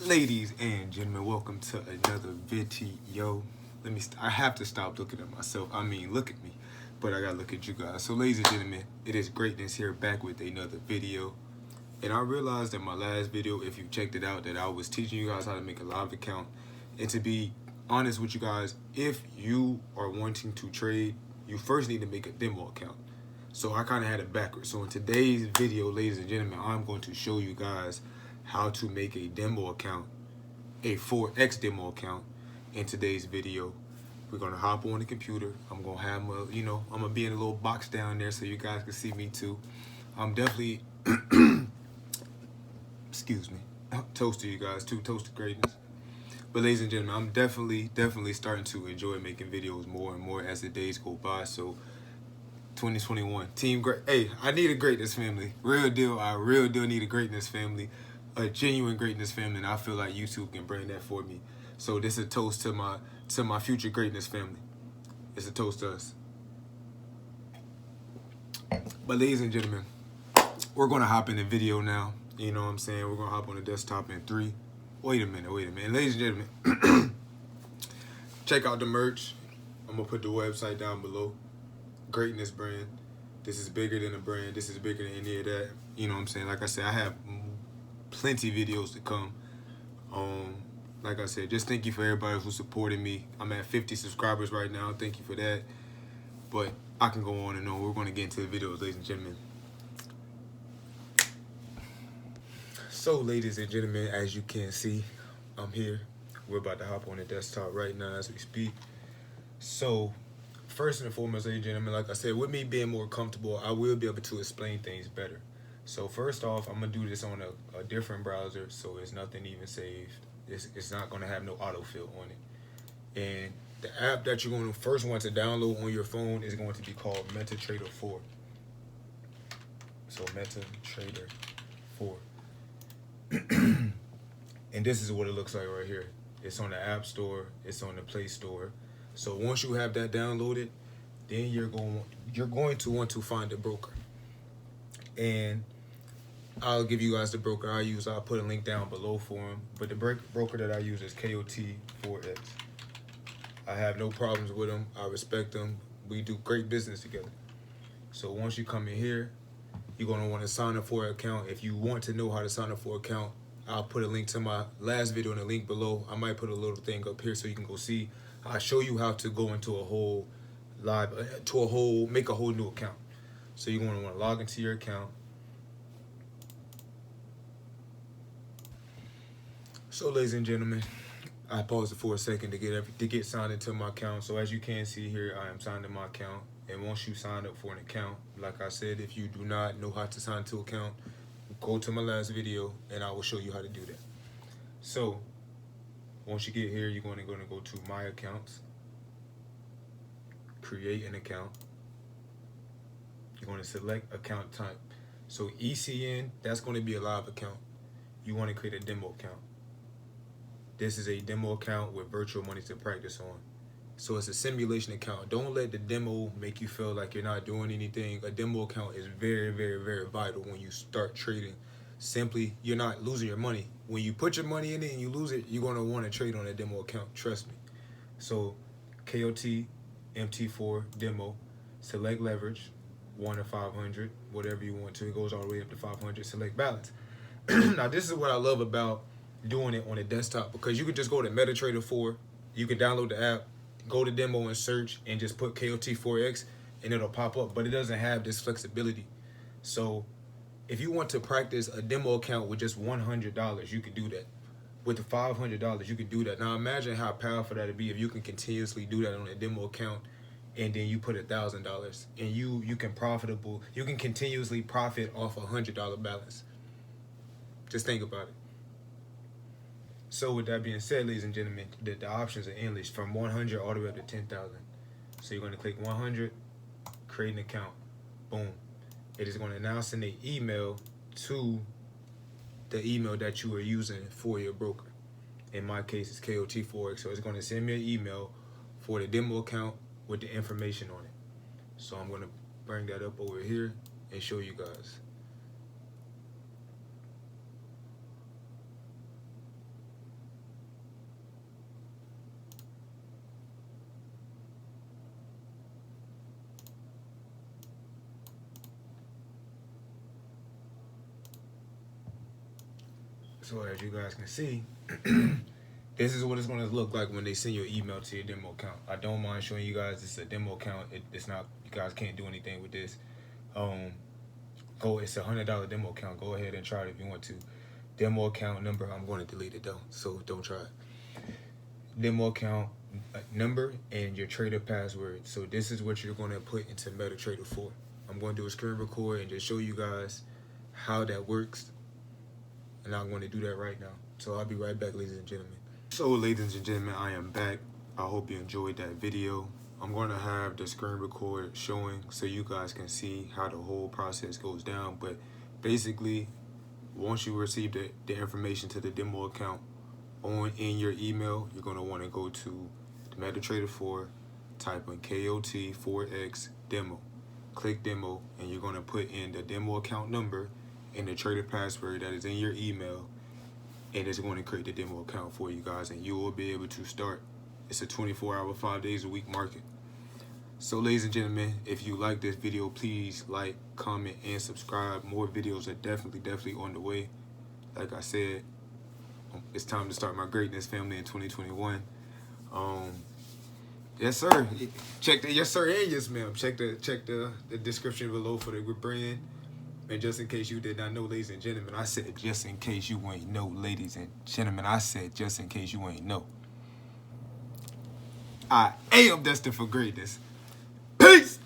Ladies and gentlemen, welcome to another video. I have to stop looking at myself. I mean, look at me, but I gotta look at you guys. So, ladies and gentlemen, it is greatness here, back with another video. And I realized in my last video, if you checked it out, that I was teaching you guys how to make a live account. And to be honest with you guys, if you are wanting to trade, you first need to make a demo account. So I kind of had it backwards. So in today's video, ladies and gentlemen, I'm going to show you guys how to make a demo account, a Forex demo account. In today's video, we're gonna hop on the computer. I'm gonna have I'm gonna be in a little box down there so you guys can see me too. I'm definitely, excuse me, toast to you guys too, toast to greatness. But ladies and gentlemen, I'm definitely starting to enjoy making videos more and more as the days go by. So 2021, team great. Hey, I need a greatness family, real deal. I real deal need a greatness family. A genuine greatness family, and I feel like YouTube can bring that for me. So this is a toast to my future greatness family. It's a toast to us. But ladies and gentlemen, we're gonna hop in the video now. You know what I'm saying? We're gonna hop on the desktop in 3. Wait a minute. Ladies and gentlemen, check out the merch. I'm gonna put the website down below. Greatness brand. This is bigger than a brand. This is bigger than any of that. You know what I'm saying? Like I said, I have plenty videos to come. Like I said, just thank you for everybody who's supporting me. I'm at 50 subscribers right now. Thank you for that. But I can go on and on. We're going to get into the videos, ladies and gentlemen. So, ladies and gentlemen, as you can see, I'm here. We're about to hop on the desktop right now as we speak. So, first and foremost, ladies and gentlemen, like I said, with me being more comfortable, I will be able to explain things better. So first off, I'm gonna do this on a different browser, so it's nothing even saved. It's not gonna have no autofill on it. And the app that you're gonna first want to download on your phone is going to be called MetaTrader 4. So MetaTrader 4. And this is what it looks like right here. It's on the App Store, it's on the Play Store. So once you have that downloaded, then you're going to want to find a broker. And I'll give you guys the broker I use. I'll put a link down below for him. But the broker that I use is Forex. I have no problems with him. I respect him. We do great business together. So once you come in here, you're going to want to sign up for an account. If you want to know how to sign up for an account, I'll put a link to my last video in the link below. I might put a little thing up here so you can go see. I'll show you how to go into a whole make a whole new account. So you're going to want to log into your account. So, ladies and gentlemen, I paused it for a second to get signed into my account. So as you can see here, I am signed in my account. And once you sign up for an account, like I said, if you do not know how to sign to an account, go to my last video and I will show you how to do that. So once you get here, you're going to go to My Accounts, create an account. You're going to select account type. So ECN, that's going to be a live account. You want to create a demo account. This is a demo account with virtual money to practice on. So it's a simulation account. Don't let the demo make you feel like you're not doing anything. A demo account is very vital when you start trading. Simply, you're not losing your money. When you put your money in it and you lose it, you're going to want to trade on a demo account. Trust me. So KOT MT4 demo, select leverage, 1 to 500, whatever you want to. It goes all the way up to 500. Select balance. Now, this is what I love about doing it on a desktop, because you can just go to MetaTrader 4, you can download the app, go to demo and search and just put KOT Forex and it'll pop up, but it doesn't have this flexibility. So if you want to practice a demo account with just $100, you can do that. With the $500, you can do that. Now imagine how powerful that'd be if you can continuously do that on a demo account, and then you put $1,000 and you can continuously profit off $100 balance. Just think about it. So with that being said, ladies and gentlemen, the options are endless from 100 all the way up to 10,000. So you're going to click 100, create an account. Boom. It is going to now send an email to the email that you are using for your broker. In my case, it's KOT Forex. So it's going to send me an email for the demo account with the information on it. So I'm going to bring that up over here and show you guys. So as you guys can see, this is what it's going to look like when they send your email to your demo account. I don't mind showing you guys this is a demo account. It's not, you guys can't do anything with this. It's a $100 demo account. Go ahead and try it if you want to. Demo account number, I'm going to delete it though, so don't try it. Demo account number and your trader password. So this is what you're going to put into MetaTrader 4. I'm going to do a screen record and just show you guys how that works. And I'm going to do that right now. So I'll be right back, ladies and gentlemen. So ladies and gentlemen, I am back. I hope you enjoyed that video. I'm going to have the screen record showing so you guys can see how the whole process goes down. But basically, once you receive the information to the demo account in your email, you're going to want to go to the MetaTrader 4, type in KOT Forex demo, click demo, and you're going to put in the demo account number and the trader password that is in your email, and it's going to create the demo account for you guys, and you will be able to start. It's a 24-hour, 5 days a week market. So ladies and gentlemen, if you like this video, please like, comment, and subscribe. More videos are definitely on the way. Like I said, it's time to start my greatness family in 2021. Yes sir, check the yes sir and yes ma'am. Check the description below for the brand. And just in case you did not know, ladies and gentlemen, I said just in case you ain't know, ladies and gentlemen, I said just in case you ain't know. I am destined for greatness. Peace!